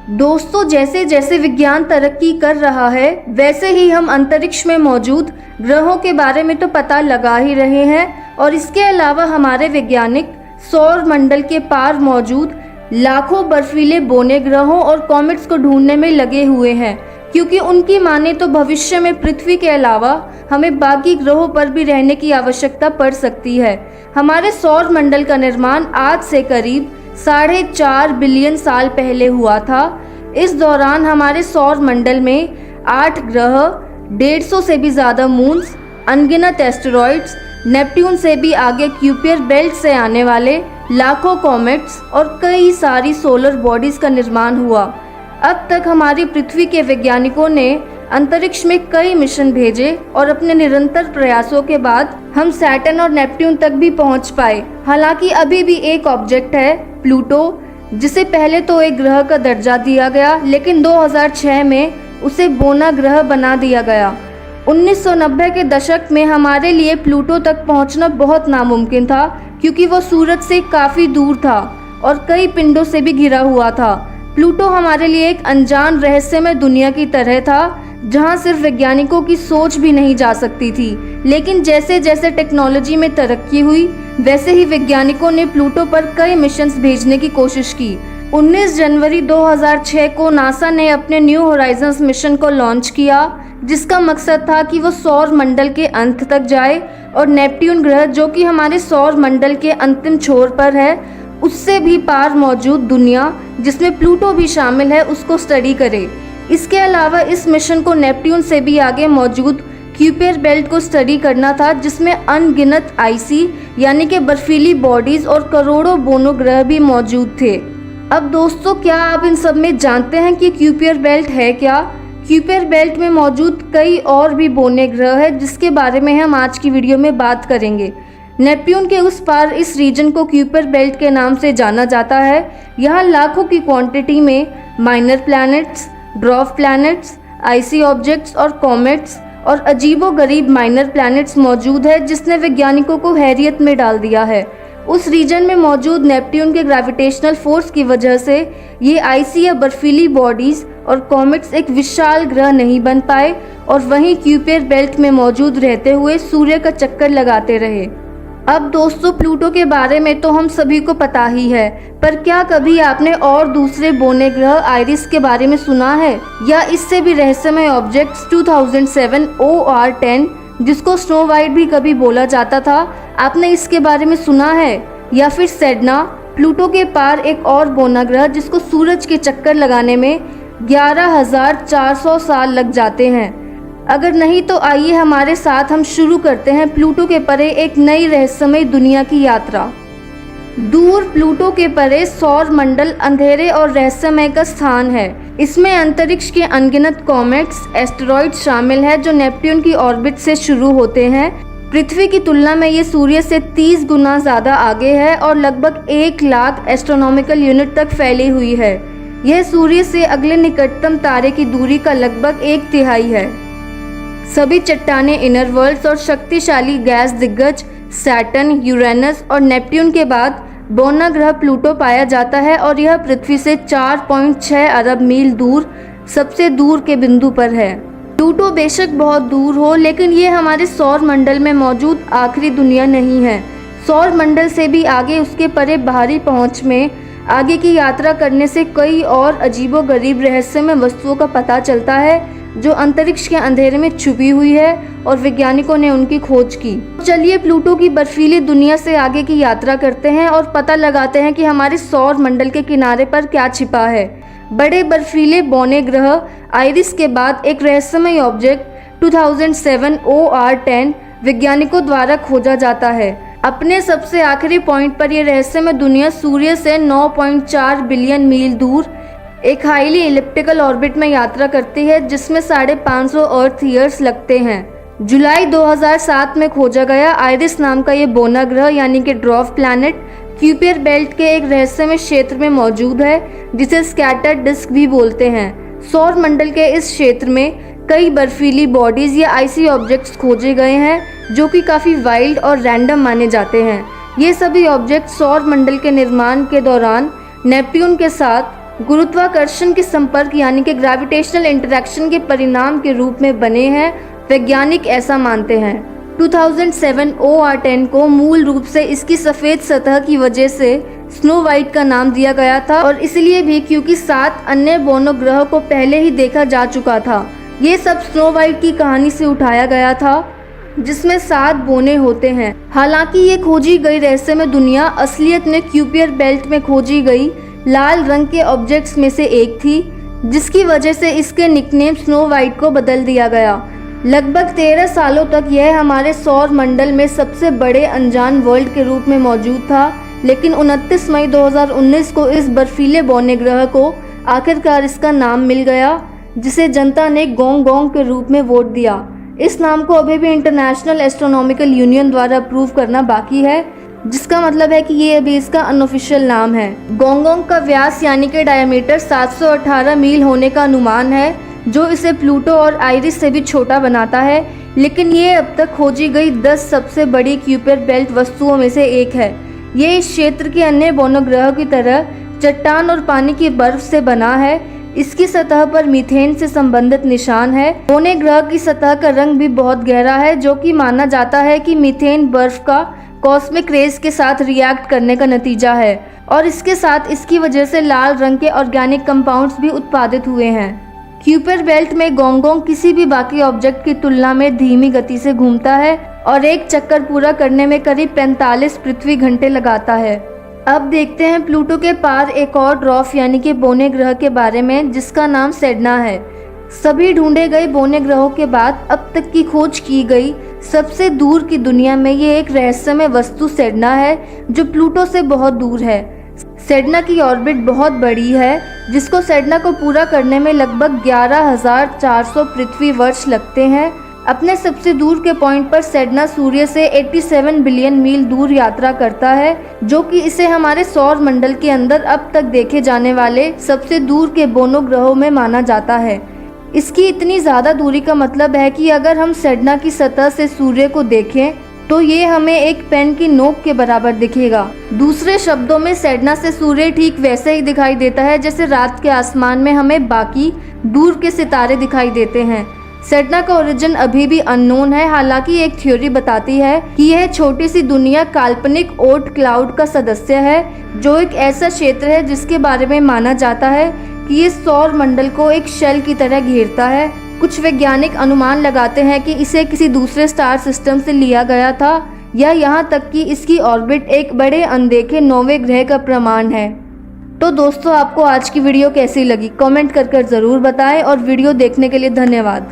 दोस्तों, जैसे जैसे विज्ञान तरक्की कर रहा है वैसे ही हम अंतरिक्ष में मौजूद ग्रहों के बारे में तो पता लगा ही रहे हैं और इसके अलावा हमारे वैज्ञानिक सौर मंडल के पार मौजूद लाखों बर्फीले बौने ग्रहों और कॉमेट्स को ढूंढने में लगे हुए हैं, क्योंकि उनकी माने तो भविष्य में पृथ्वी के अलावा हमें बाकी ग्रहों पर भी रहने की आवश्यकता पड़ सकती है। हमारे सौर मंडल का निर्माण आज से करीब 4.5 बिलियन साल पहले हुआ था। इस दौरान हमारे सौर मंडल में 8 ग्रह, 150 से भी ज़्यादा मून्स, अनगिनत एस्टेरॉइड्स, नेपट्टून से भी आगे क्यूपियर बेल्ट से आने वाले लाखों कॉमेट्स और कई सारी सोलर बॉडीज का निर्माण हुआ। अब तक हमारी पृथ्वी के वैज्ञानिकों ने अंतरिक्ष में कई मिशन भेजे और अपने निरंतर प्रयासों के बाद हम सैटर्न और नेपट्टून तक भी पहुंच पाए। हालांकि अभी भी एक ऑब्जेक्ट है प्लूटो, जिसे पहले तो एक ग्रह का दर्जा दिया गया, लेकिन 2006 में उसे बौना ग्रह बना दिया गया। 1990 के दशक में हमारे लिए प्लूटो तक पहुंचना बहुत नामुमकिन था, क्योंकि वो सूरज से काफ़ी दूर था और कई पिंडों से भी घिरा हुआ था। प्लूटो हमारे लिए एक अनजान रहस्यमय दुनिया की तरह था, जहां सिर्फ वैज्ञानिकों की सोच भी नहीं जा सकती थी। लेकिन जैसे जैसे टेक्नोलॉजी में तरक्की हुई वैसे ही वैज्ञानिकों ने प्लूटो पर कई मिशंस भेजने की कोशिश की। 19 जनवरी 2006 को नासा ने अपने न्यू होराइजन्स मिशन को लॉन्च किया, जिसका मकसद था कि वो सौर मंडल के अंत तक जाए और नेपट्टून ग्रह, जो कि हमारे सौर मंडल के अंतिम छोर पर है, उससे भी पार मौजूद दुनिया जिसमें प्लूटो भी शामिल है, उसको स्टडी करे। इसके अलावा इस मिशन को नेपट्टून से भी आगे मौजूद क्यूपियर बेल्ट को स्टडी करना था, जिसमें अनगिनत आइसी यानी कि बर्फीली बॉडीज और करोड़ों बोनो ग्रह भी मौजूद थे। अब दोस्तों, क्या आप इन सब में जानते हैं कि क्यूपियर बेल्ट है क्या? क्यूपियर बेल्ट में मौजूद कई और भी बौने ग्रह है, जिसके बारे में हम आज की वीडियो में बात करेंगे। नेपट्टून के उस पार इस रीजन को क्यूपियर बेल्ट के नाम से जाना जाता है। यहाँ लाखों की क्वांटिटी में माइनर प्लैनेट्स, ड्वार्फ प्लैनेट्स, आइसी ऑब्जेक्ट्स और कॉमेट्स और अजीबोगरीब माइनर प्लैनेट्स मौजूद है, जिसने वैज्ञानिकों को हैरियत में डाल दिया है। उस रीजन में मौजूद नेपट्टून के ग्रेविटेशनल फोर्स की वजह से ये आइसी या बर्फीली बॉडीज और कॉमेट्स एक विशाल ग्रह नहीं बन पाए और वहीं क्यूपियर बेल्ट में मौजूद रहते हुए सूर्य का चक्कर लगाते रहे। अब दोस्तों, प्लूटो के बारे में तो हम सभी को पता ही है, पर क्या कभी आपने और दूसरे बौने ग्रह आइरिस के बारे में सुना है, या इससे भी रहस्यमय ऑब्जेक्ट 2007 OR10, जिसको स्नो वाइट भी कभी बोला जाता था, आपने इसके बारे में सुना है? या फिर सेडना, प्लूटो के पार एक और बौना ग्रह जिसको सूरज के चक्कर लगाने में 11,400 साल लग जाते हैं। अगर नहीं तो आइए हमारे साथ हम शुरू करते हैं प्लूटो के परे एक नई रहस्यमय दुनिया की यात्रा। दूर प्लूटो के परे सौर मंडल अंधेरे और रहस्यमय का स्थान है। इसमें अंतरिक्ष के अनगिनत कॉमेट्स, एस्टेरॉइड्स शामिल है, जो नेपट्टून की ऑर्बिट से शुरू होते हैं। पृथ्वी की तुलना में ये सूर्य से 30 गुना ज़्यादा आगे है और लगभग 1 लाख एस्ट्रोनॉमिकल यूनिट तक फैली हुई है। यह सूर्य से अगले निकटतम तारे की दूरी का लगभग 1/3 है। सभी चट्टाने, इनर वर्ल्ड्स और शक्तिशाली गैस दिग्गज सैटर्न, यूरेनस और नेपट्टून के बाद बौना ग्रह प्लूटो पाया जाता है और यह पृथ्वी से 4.6 अरब मील दूर सबसे दूर के बिंदु पर है। प्लूटो बेशक बहुत दूर हो, लेकिन ये हमारे सौर मंडल में मौजूद आखिरी दुनिया नहीं है। सौर मंडल से भी आगे उसके परे बाहरी पहुंच में आगे की यात्रा करने से कई और अजीबोगरीब रहस्यमय वस्तुओं का पता चलता है, जो अंतरिक्ष के अंधेरे में छुपी हुई है और वैज्ञानिकों ने उनकी खोज की। चलिए प्लूटो की बर्फीली दुनिया से आगे की यात्रा करते हैं और पता लगाते हैं कि हमारे सौर मंडल के किनारे पर क्या छिपा है। बड़े बर्फीले बौने ग्रह आइरिस के बाद एक रहस्यमय ऑब्जेक्ट 2007 OR10 वैज्ञानिकों द्वारा खोजा जाता है। अपने सबसे आखिरी पॉइंट पर यह रहस्यमय दुनिया सूर्य से 9.4 बिलियन मील दूर एक हाईली इलिप्टिकल ऑर्बिट में यात्रा करती है, जिसमें 550 अर्थ ईयर्स लगते हैं। जुलाई 2007 में खोजा गया आइरिस नाम का ये बौना ग्रह यानी कि ड्वार्फ प्लैनेट क्यूपियर बेल्ट के एक रहस्यमय क्षेत्र में मौजूद है, जिसे स्कैटर्ड डिस्क भी बोलते हैं। सौर मंडल के इस क्षेत्र में कई बर्फीली बॉडीज या आइसी ऑब्जेक्ट्स खोजे गए हैं, जो कि काफ़ी वाइल्ड और रैंडम माने जाते हैं। ये सभी ऑब्जेक्ट सौर मंडल के निर्माण के दौरान नेपट्टून के साथ गुरुत्वाकर्षण के संपर्क यानी कि ग्रेविटेशनल इंटरेक्शन के परिणाम के रूप में बने हैं, वैज्ञानिक ऐसा मानते हैं। 2007 OR10 को मूल रूप से इसकी सफ़ेद सतह की वजह से स्नो वाइट का नाम दिया गया था, और इसलिए भी क्योंकि 7 अन्य बोनो ग्रह को पहले ही देखा जा चुका था। ये सब स्नो वाइट की कहानी से उठाया गया था, जिसमें 7 बोने होते हैं। हालांकि ये खोजी गई रहस्यमय दुनिया असलियत में क्यूपियर बेल्ट में खोजी गई लाल रंग के ऑब्जेक्ट्स में से एक थी, जिसकी वजह से इसके निकनेम स्नो वाइट को बदल दिया गया। लगभग 13 सालों तक यह हमारे सौर मंडल में सबसे बड़े अनजान वर्ल्ड के रूप में मौजूद था, लेकिन 29 मई 2019 को इस बर्फीले बौने ग्रह को आखिरकार इसका नाम मिल गया, जिसे जनता ने गोंग के रूप में वोट दिया। इस नाम को अभी भी इंटरनेशनल एस्ट्रोनॉमिकल यूनियन द्वारा अप्रूव करना बाकी है, जिसका मतलब है कि ये अभी इसका अनऑफिशियल नाम है। गोंग का व्यास यानी कि डायमीटर 718 मील होने का अनुमान है, जो इसे प्लूटो और आइरिस से भी छोटा बनाता है, लेकिन ये अब तक खोजी गई 10 सबसे बड़ी क्यूपियर बेल्ट वस्तुओं में से एक है। ये इस क्षेत्र के अन्य बोनो ग्रह की तरह चट्टान और पानी की बर्फ से बना है। इसकी सतह पर मीथेन से संबंधित निशान है। बोने ग्रह की सतह का रंग भी बहुत गहरा है, जो कि माना जाता है कि मीथेन बर्फ का कॉस्मिक रेज के साथ रिएक्ट करने का नतीजा है, और इसके साथ इसकी वजह से लाल रंग के ऑर्गेनिक कंपाउंड्स भी उत्पादित हुए हैं। क्यूपियर बेल्ट में गोंग किसी भी बाकी ऑब्जेक्ट की तुलना में धीमी गति से घूमता है और एक चक्कर पूरा करने में करीब 45 पृथ्वी घंटे लगाता है। अब देखते हैं प्लूटो के पार एक और ड्वार्फ यानी कि बोने ग्रह के बारे में, जिसका नाम सेडना है। सभी ढूंढे गए बोने ग्रहों के बाद अब तक की खोज की गई सबसे दूर की दुनिया में ये एक रहस्यमय वस्तु सेडना है, जो प्लूटो से बहुत दूर है। सेडना की ऑर्बिट बहुत बड़ी है, जिसको सेडना को पूरा करने में लगभग 11,400 पृथ्वी वर्ष लगते हैं। अपने सबसे दूर के पॉइंट पर सेडना सूर्य से 87 बिलियन मील दूर यात्रा करता है, जो कि इसे हमारे सौर मंडल के अंदर अब तक देखे जाने वाले सबसे दूर के बोनो ग्रहों में माना जाता है। इसकी इतनी ज़्यादा दूरी का मतलब है कि अगर हम सेडना की सतह से सूर्य को देखें तो ये हमें एक पेन की नोक के बराबर दिखेगा। दूसरे शब्दों में सेडना से सूर्य ठीक वैसे ही दिखाई देता है जैसे रात के आसमान में हमें बाकी दूर के सितारे दिखाई देते हैं। सेडना का ओरिजिन अभी भी अननोन है। हालांकि एक थ्योरी बताती है कि यह छोटी सी दुनिया काल्पनिक ओट क्लाउड का सदस्य है, जो एक ऐसा क्षेत्र है जिसके बारे में माना जाता है कि ये सौर मंडल को एक शेल की तरह घेरता है। कुछ वैज्ञानिक अनुमान लगाते हैं कि इसे किसी दूसरे स्टार सिस्टम से लिया गया था, या यहाँ तक कि इसकी ऑर्बिट एक बड़े अनदेखे नौवें ग्रह का प्रमाण है। तो दोस्तों, आपको आज की वीडियो कैसी लगी कमेंट कर ज़रूर बताएं, और वीडियो देखने के लिए धन्यवाद।